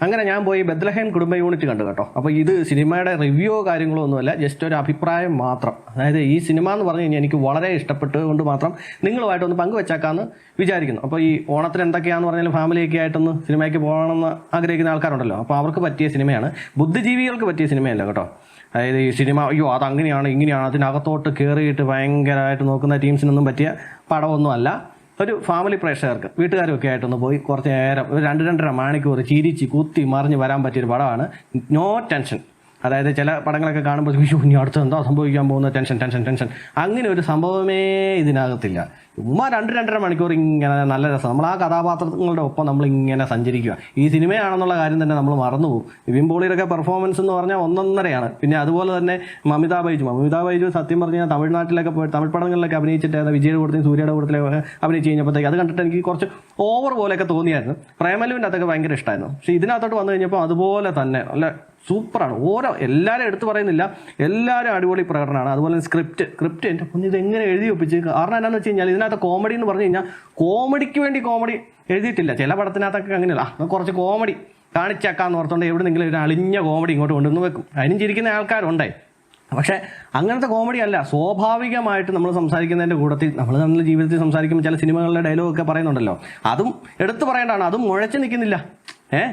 അങ്ങനെ ഞാൻ പോയി ബെത്ലഹേം കുടുംബ യൂണിറ്റ് കണ്ടു കേട്ടോ. അപ്പോൾ ഇത് സിനിമയുടെ റിവ്യൂ കാര്യങ്ങളോ ഒന്നുമല്ല, ജസ്റ്റ് ഒരു അഭിപ്രായം മാത്രം. അതായത് ഈ സിനിമ എന്ന് പറഞ്ഞു കഴിഞ്ഞാൽ എനിക്ക് വളരെ ഇഷ്ടപ്പെട്ടതുകൊണ്ട് മാത്രം നിങ്ങളുമായിട്ടൊന്ന് പങ്കുവെച്ചേക്കാമെന്ന് വിചാരിക്കുന്നു. അപ്പോൾ ഈ ഓണത്തിന് എന്തൊക്കെയാണെന്ന് പറഞ്ഞാലും ഫാമിലിയൊക്കെ ആയിട്ടൊന്ന് സിനിമയ്ക്ക് പോകണമെന്ന് ആഗ്രഹിക്കുന്ന ആൾക്കാരുണ്ടല്ലോ, അപ്പോൾ അവർക്ക് പറ്റിയ സിനിമയാണ്. ബുദ്ധിജീവികൾക്ക് പറ്റിയ സിനിമയല്ല കേട്ടോ. അതായത് ഈ സിനിമ അയ്യോ അതങ്ങനെയാണ് ഇങ്ങനെയാണ് അതിനകത്തോട്ട് കയറിയിട്ട് ഭയങ്കരമായിട്ട് നോക്കുന്ന ടീംസിനൊന്നും പറ്റിയ പടമൊന്നും അല്ല. ഒരു ഫാമിലി പ്രേക്ഷകർക്ക് വീട്ടുകാരൊക്കെ ആയിട്ടൊന്ന് പോയി കുറച്ച് നേരം ഒരു 2-2.5 മണിക്കൂർ ചിരിച്ച് കുത്തി മറിഞ്ഞ് വരാൻ പറ്റിയൊരു പടമാണ്. No tension. അതായത് ചില പടങ്ങളൊക്കെ കാണുമ്പോൾ ഇനി അടുത്ത് എന്താ സംഭവിക്കാൻ പോകുന്ന ടെൻഷൻ ടെൻഷൻ ടെൻഷൻ അങ്ങനെ ഒരു സംഭവമേ ഇതിനകത്തില്ല. ചുമ്മാ 2-2.5 മണിക്കൂർ ഇങ്ങനെ നല്ല രസം. നമ്മൾ ആ കഥാപാത്രങ്ങളുടെ ഒപ്പം നമ്മളിങ്ങനെ സഞ്ചരിക്കുക. ഈ സിനിമയാണെന്നുള്ള കാര്യം തന്നെ നമ്മൾ മറന്നുപോകും. നിവിൻ പോളിയുടെയൊക്കെ പെർഫോമൻസ് എന്ന് പറഞ്ഞാൽ ഒന്നൊന്നരയാണ്. പിന്നെ അതുപോലെ തന്നെ മമിത ബൈജു സത്യം പറഞ്ഞാൽ തമിഴ്നാട്ടിലൊക്കെ പോയി തമിഴ് പടങ്ങളിലൊക്കെ അഭിനയിച്ചിട്ട് വിജയുടെ കൂട്ടത്തിലും സൂര്യയുടെ കൂട്ടത്തിലൊക്കെ അഭിനയിച്ച് കഴിഞ്ഞപ്പോഴത്തേക്ക് അത് കണ്ടിട്ട് എനിക്ക് കുറച്ച് ഓവർ പോലെയൊക്കെ തോന്നിയായിരുന്നു. പ്രേമലുവിൻ്റെ അതൊക്കെ ഭയങ്കര ഇഷ്ടമായിരുന്നു. പക്ഷേ ഇതിനകത്തോട്ട് വന്നു കഴിഞ്ഞപ്പോൾ അതുപോലെ തന്നെ നല്ല സൂപ്പറാണ്. എല്ലാവരും എടുത്തു പറയുന്നില്ല, എല്ലാവരും അടിപൊളി പ്രകടനമാണ്. അതുപോലെ സ്ക്രിപ്റ്റ് എൻ്റെ പൊന്നി ഇതെങ്ങനെ എഴുതി ഒപ്പിച്ച്. കാരണം എന്നാന്ന് വെച്ച് കഴിഞ്ഞാൽ ഇതിനകത്ത് കോമഡി എന്ന് പറഞ്ഞു കഴിഞ്ഞാൽ കോമഡിക്ക് വേണ്ടി കോമഡി എഴുതിയിട്ടില്ല. ചില പടത്തിനകത്തൊക്കെ അങ്ങനെയല്ല, കുറച്ച് കോമഡി കാണിച്ചേക്കാന്ന് ഓർത്തുകൊണ്ട് എവിടെന്നെങ്കിലും ഒരു അളിഞ്ഞ കോമഡി ഇങ്ങോട്ട് കൊണ്ടുവന്ന് വെക്കും. അതിനും ചിരിക്കുന്ന ആൾക്കാരുണ്ടേ. പക്ഷേ അങ്ങനത്തെ കോമഡി അല്ല, സ്വാഭാവികമായിട്ട് നമ്മൾ സംസാരിക്കുന്നതിൻ്റെ കൂട്ടത്തിൽ നമ്മുടെ ജീവിതത്തിൽ സംസാരിക്കുമ്പോൾ ചില സിനിമകളിലെ ഡയലോഗൊക്കെ പറയുന്നുണ്ടല്ലോ, അതും എടുത്തു പറയേണ്ടതാണ്. അതും മുഴച്ച് നിൽക്കുന്നില്ല.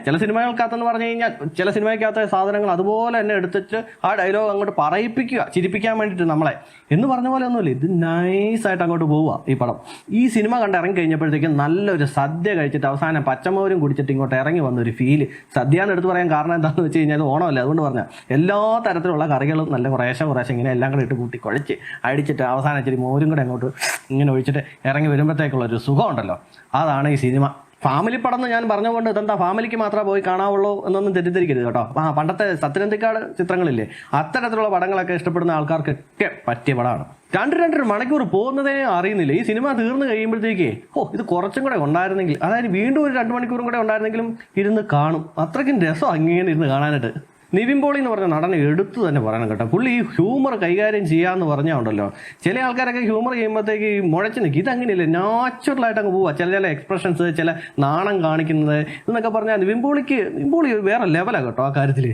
ചില സിനിമകൾക്കകത്തെന്ന് പറഞ്ഞു കഴിഞ്ഞാൽ ചില സിനിമയ്ക്കകത്തെ സാധനങ്ങൾ അതുപോലെ തന്നെ എടുത്തിട്ട് ആ ഡയലോഗ് അങ്ങോട്ട് പറയിപ്പിക്കുക, ചിരിപ്പിക്കാൻ വേണ്ടിയിട്ട് നമ്മളെ എന്ന് പറഞ്ഞ പോലെ ഒന്നുമില്ല. ഇത് നൈസായിട്ട് അങ്ങോട്ട് പോവുക ഈ പടം. ഈ സിനിമ കണ്ട് ഇറങ്ങി കഴിഞ്ഞപ്പോഴത്തേക്കും നല്ലൊരു സദ്യ കഴിച്ചിട്ട് അവസാനം പച്ചമോരും കുടിച്ചിട്ട് ഇങ്ങോട്ട് ഇറങ്ങി വന്നൊരു ഫീല്. സദ്യ എന്ന് എടുത്ത് പറയാൻ കാരണം എന്താണെന്ന് വെച്ച് കഴിഞ്ഞാൽ ഓണമല്ലേ, അതുകൊണ്ട് പറഞ്ഞാൽ എല്ലാ തരത്തിലുള്ള കറികളും നല്ല കുറേശ്ശെ ഇങ്ങനെ എല്ലാം കൂടെ ഇട്ട് കൂട്ടി കുഴച്ച് അടിച്ചിട്ട് അവസാനം ഇച്ചിരി മോരും കൂടെ അങ്ങോട്ട് ഇങ്ങനെ ഒഴിച്ചിട്ട് ഇറങ്ങി വരുമ്പോഴത്തേക്കുള്ളൊരു സുഖം ഉണ്ടല്ലോ, അതാണ് ഈ സിനിമ. ഫാമിലി പടം എന്ന് ഞാൻ പറഞ്ഞുകൊണ്ട് ഇതെന്താ ഫാമിലിക്ക് മാത്രമേ പോയി കാണാവുള്ളൂ എന്നൊന്നും തെറ്റിദ്ധരിക്കരുത് കേട്ടോ. പണ്ടത്തെ സത്യനന്ദിക്കാട് ചിത്രങ്ങളില്ലേ, അത്തരത്തിലുള്ള പടങ്ങളൊക്കെ ഇഷ്ടപ്പെടുന്ന ആൾക്കാർക്കൊക്കെ പറ്റിയ പടമാണ്. 2-2.5 മണിക്കൂർ പോകുന്നതേ അറിയുന്നില്ല. ഈ സിനിമ തീർന്നു കഴിയുമ്പോഴത്തേക്കേ ഇത് കുറച്ചും കൂടെ ഉണ്ടായിരുന്നെങ്കിൽ, അതായത് വീണ്ടും ഒരു 2 മണിക്കൂറും കൂടെ ഉണ്ടായിരുന്നെങ്കിലും ഇരുന്ന് കാണും. അത്രയ്ക്കും രസം അങ്ങനെ ഇരുന്ന് കാണാനായിട്ട്. നിവിൻ പോളി എന്ന് പറഞ്ഞ നടനെ എടുത്തു തന്നെ പറയണം കേട്ടോ. പുള്ളി ഈ ഹ്യൂമർ കൈകാര്യം ചെയ്യാമെന്ന് പറഞ്ഞാൽ ഉണ്ടല്ലോ, ചില ആൾക്കാരൊക്കെ ഹ്യൂമർ ചെയ്യുമ്പോഴത്തേക്ക് മുഴച്ച് നിൽക്കും. ഇതങ്ങനെയില്ല, നാച്ചുറലായിട്ട് അങ്ങ് പോവുക. ചില എക്സ്പ്രഷൻസ്, ചില നാണം കാണിക്കുന്നത് എന്നൊക്കെ പറഞ്ഞാൽ നിവിൻ പോളി വേറെ ലെവലാണ് കേട്ടോ ആ കാര്യത്തിൽ.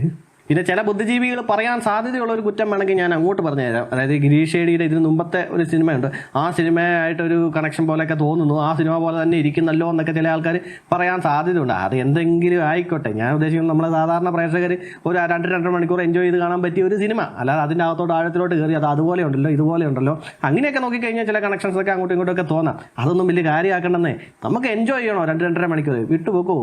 പിന്നെ ചില ബുദ്ധിജീവികൾ പറയാൻ സാധ്യതയുള്ള ഒരു കുറ്റം വേണമെങ്കിൽ ഞാൻ അങ്ങോട്ട് പറഞ്ഞു തരാം. അതായത് ഗിരീഷ് ഷേഡിയുടെ ഇതിന് മുമ്പത്തെ ഒരു സിനിമയുണ്ട്, ആ സിനിമയായിട്ടൊരു കണക്ഷൻ പോലെയൊക്കെ തോന്നുന്നു, ആ സിനിമ പോലെ തന്നെ ഇരിക്കുന്നല്ലോ എന്നൊക്കെ ചില ആൾക്കാർ പറയാൻ സാധ്യതയുണ്ട്. അത് എന്തെങ്കിലും ആയിക്കോട്ടെ, ഞാൻ ഉദ്ദേശിക്കുന്നത് നമ്മളെ സാധാരണ പ്രേക്ഷകർ ഒരു 2-2.5 മണിക്കൂർ എൻജോയ് ചെയ്ത് കാണാൻ പറ്റിയ ഒരു സിനിമ, അല്ലാതെ അതിൻ്റെ അകത്തോട്ട് ആഴത്തിലോട്ട് കയറി അത് അതുപോലെ ഉണ്ടല്ലോ ഇതുപോലെ ഉണ്ടല്ലോ അങ്ങനെയൊക്കെ നോക്കിക്കഴിഞ്ഞാൽ ചില കണക്ഷൻസൊക്കെ അങ്ങോട്ടും ഇങ്ങോട്ടൊക്കെ തോന്നാം. അതൊന്നും വലിയ കാര്യമാക്കണമെന്നേ. നമുക്ക് എൻജോയ് ചെയ്യണോ 2-2.5 മണിക്കൂർ വിട്ടുപോക്കോ?